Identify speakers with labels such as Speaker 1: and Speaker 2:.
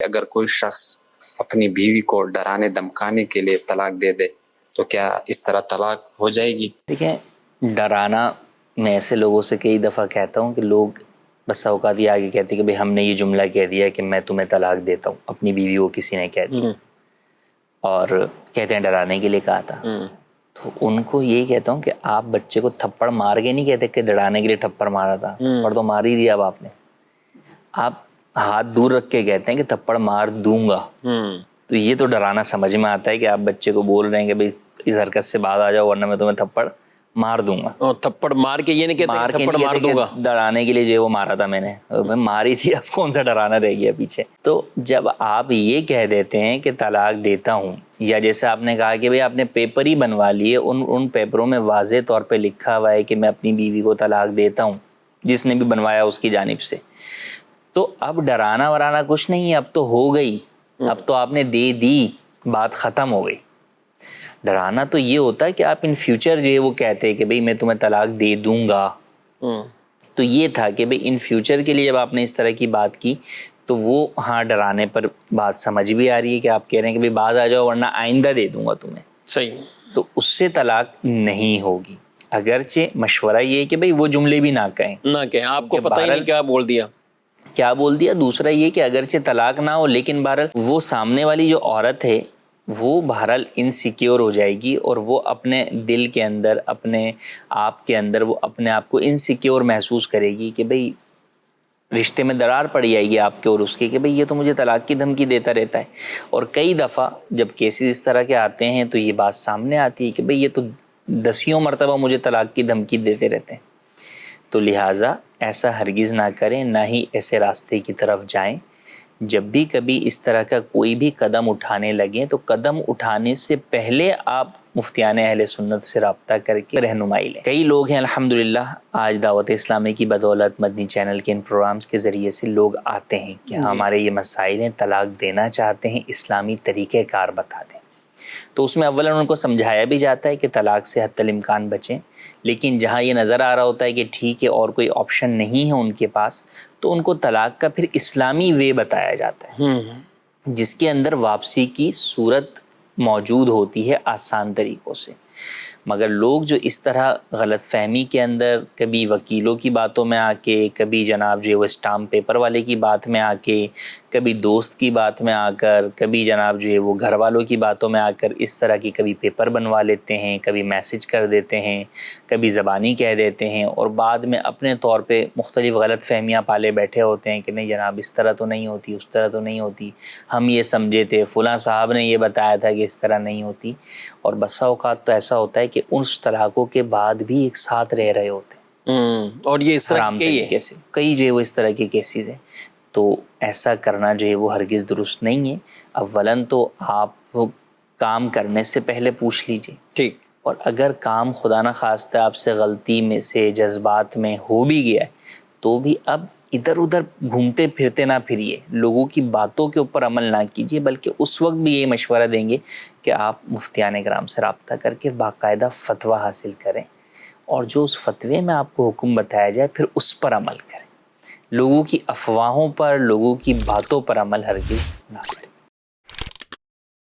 Speaker 1: اگر کوئی شخص اپنی بیوی کو ڈرانے دھمکانے کے لیے طلاق دے دے تو کیا اس طرح طلاق ہو جائے گی؟
Speaker 2: دیکھیں، ڈرانا میں ایسے لوگوں سے کئی دفعہ کہتا ہوں کہ لوگ بس اوقات یہ آگے کہتے ہیں کہ بھئی ہم نے یہ جملہ کہہ دیا کہ میں تمہیں طلاق دیتا ہوں، اپنی بیوی کو کسی نے کہہ دیا اور کہتے ہیں ڈرانے کے لیے کہا تھا. تو ان کو یہی کہتا ہوں کہ آپ بچے کو تھپڑ مار کے نہیں کہتے کہ ڈرانے کے لیے تھپڑ مارا تھا، تھپڑ تو مار ہی دیا اب آپ نے. آپ ہاتھ دور رکھ کے کہتے ہیں کہ تھپڑ مار دوں گا. تو یہ تو ڈرانا سمجھ میں آتا ہے کہ آپ بچے کو بول رہے ہیں کہ بھئی اس حرکت سے باز آ جاؤ ورنہ میں تمہیں تھپڑ مار دوں گا.
Speaker 3: اور تھپڑ مار کے یہ نہیں کہتے تھپڑ مار دوں گا،
Speaker 2: ڈرانے کے لیے جو وہ مارا تھا میں نے ماری تھی، اب کون سا ڈرانا رہ گیا پیچھے. تو جب آپ یہ کہہ دیتے ہیں کہ طلاق دیتا ہوں، یا جیسے آپ نے کہا کہ بھئی آپ نے پیپر ہی بنوا لیے، ان پیپروں میں واضح طور پہ لکھا ہوا ہے کہ میں اپنی بیوی کو طلاق دیتا ہوں، جس نے بھی بنوایا اس کی جانب سے، تو اب ڈرانا ورانا کچھ نہیں ہے، اب تو ہو گئی، اب تو آپ نے دے دی، بات ختم ہو گئی. ڈرانا تو یہ ہوتا ہے کہ آپ ان فیوچر جو ہے وہ کہتے ہیں کہ بھئی میں تمہیں طلاق دے دوں گا. تو یہ تھا کہ بھئی ان فیوچر کے لیے جب آپ نے اس طرح کی بات کی تو وہ ہاں ڈرانے پر بات سمجھ بھی آ رہی ہے کہ آپ کہہ رہے ہیں کہ بھئی باز آ جاؤ ورنہ آئندہ دے دوں گا تمہیں.
Speaker 3: صحیح.
Speaker 2: تو اس سے طلاق نہیں ہوگی، اگرچہ مشورہ یہ ہے کہ بھئی وہ جملے بھی نہ کہیں.
Speaker 3: آپ کو پتہ ہی نہیں کیا بول دیا.
Speaker 2: دوسرا یہ کہ اگرچہ طلاق نہ ہو لیکن بہرحال وہ سامنے والی جو عورت ہے وہ بہرحال انسیکیور ہو جائے گی اور وہ اپنے دل کے اندر، اپنے آپ کے اندر وہ اپنے آپ کو انسیکیور محسوس کرے گی کہ بھئی رشتے میں درار پڑ جائے گی آپ کے اور اس کے کہ بھئی یہ تو مجھے طلاق کی دھمکی دیتا رہتا ہے. اور کئی دفعہ جب کیسز اس طرح کے آتے ہیں تو یہ بات سامنے آتی ہے کہ بھئی یہ تو 10 مرتبہ مجھے طلاق کی دھمکی دیتے رہتے ہیں. تو لہٰذا ایسا ہرگز نہ کریں، نہ ہی ایسے راستے کی طرف جائیں. جب بھی کبھی اس طرح کا کوئی بھی قدم اٹھانے لگیں تو قدم اٹھانے سے پہلے آپ مفتیان اہل سنت سے رابطہ کر کے رہنمائی لیں. کئی لوگ ہیں الحمدللہ، آج دعوت اسلامی کی بدولت مدنی چینل کے ان پروگرامز کے ذریعے سے لوگ آتے ہیں کہ ہمارے یہ مسائل ہیں، طلاق دینا چاہتے ہیں، اسلامی طریقہ کار بتا دیں. تو اس میں اولا ان کو سمجھایا بھی جاتا ہے کہ طلاق سے حتی الامکان بچیں، لیکن جہاں یہ نظر آ رہا ہوتا ہے کہ ٹھیک ہے اور کوئی آپشن نہیں ہے ان کے پاس، تو ان کو طلاق کا پھر اسلامی وے بتایا جاتا ہے جس کے اندر واپسی کی صورت موجود ہوتی ہے آسان طریقوں سے. مگر لوگ جو اس طرح غلط فہمی کے اندر کبھی وکیلوں کی باتوں میں آ کے، کبھی جناب جو ہے وہ اسٹامپ پیپر والے کی بات میں آ کے، کبھی دوست کی بات میں آ کر، کبھی جناب جو ہے وہ گھر والوں کی باتوں میں آ کر اس طرح کی کبھی پیپر بنوا لیتے ہیں، کبھی میسج کر دیتے ہیں، کبھی زبانی کہہ دیتے ہیں اور بعد میں اپنے طور پہ مختلف غلط فہمیاں پالے بیٹھے ہوتے ہیں کہ نہیں جناب اس طرح تو نہیں ہوتی، اس طرح تو نہیں ہوتی، ہم یہ سمجھے تھے، فلاں صاحب نے یہ بتایا تھا کہ اس طرح نہیں ہوتی. اور بسا اوقات تو ایسا ہوتا ہے کہ اس طلاقوں کے بعد بھی ایک ساتھ رہ رہے ہوتے ہیں
Speaker 3: اور یہ اس طرح
Speaker 2: طریقے سے کئی جو ہے وہ اس طرح کے کیسز ہیں. تو ایسا کرنا جو ہے وہ ہرگز درست نہیں ہے. اولاً تو آپ کام کرنے سے پہلے پوچھ لیجئے،
Speaker 3: ٹھیک.
Speaker 2: اور اگر کام خدا نہ خواستہ آپ سے غلطی میں سے جذبات میں ہو بھی گیا ہے تو بھی اب ادھر ادھر گھومتے پھرتے نہ پھریے، لوگوں کی باتوں کے اوپر عمل نہ کیجیے، بلکہ اس وقت بھی یہ مشورہ دیں گے کہ آپ مفتیان کرام سے رابطہ کر کے باقاعدہ فتویٰ حاصل کریں اور جو اس فتوے میں آپ کو حکم بتایا جائے پھر اس پر عمل کریں. لوگوں کی افواہوں پر، لوگوں کی باتوں پر عمل ہرگز نہ کریں.